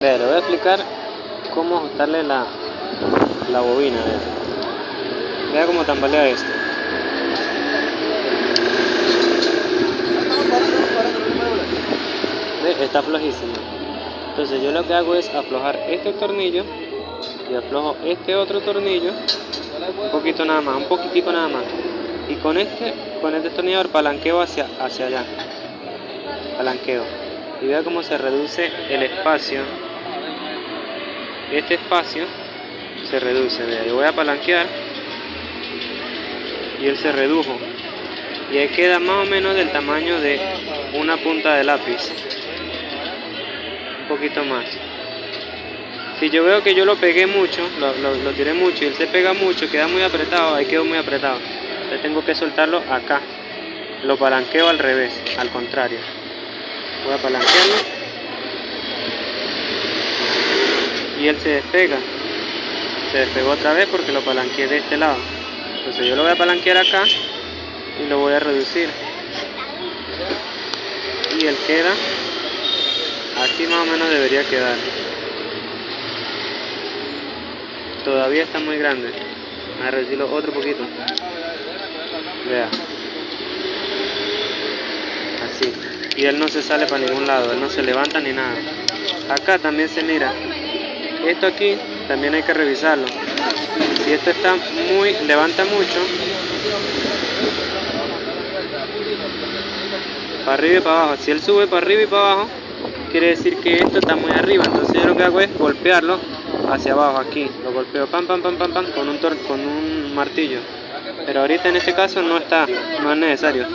Vea, le voy a explicar cómo ajustarle la bobina. Vea cómo tambalea esto. ¿Ve? Está flojísimo. Entonces yo lo que hago es aflojar este tornillo y aflojo este otro tornillo un poquito nada más, un poquitico nada más, y con este destornillador palanqueo hacia allá, palanqueo, y vea cómo se reduce el espacio. Este espacio se reduce, vea, yo voy a palanquear y él se redujo, y ahí queda más o menos del tamaño de una punta de lápiz, un poquito más. Si yo veo que yo lo pegué mucho, lo tiré mucho y él se pega mucho, queda muy apretado, ahí quedó muy apretado, entonces tengo que soltarlo acá, lo palanqueo al revés, al contrario, voy a palanquearlo y él se despega, se despegó otra vez porque lo palanqueé de este lado. Entonces yo lo voy a palanquear acá y lo voy a reducir y él queda así, más o menos debería quedar. Todavía está muy grande, voy a reducirlo otro poquito, vea, así, y él no se sale para ningún lado, él no se levanta ni nada. Acá también se mira, esto aquí también hay que revisarlo. Si esto está levanta mucho, para arriba y para abajo, si él sube para arriba y para abajo, quiere decir que esto está muy arriba. Entonces yo lo que hago es golpearlo hacia abajo, aquí, lo golpeo pam pam pam pam pam con un martillo. Pero ahorita en este caso no es necesario.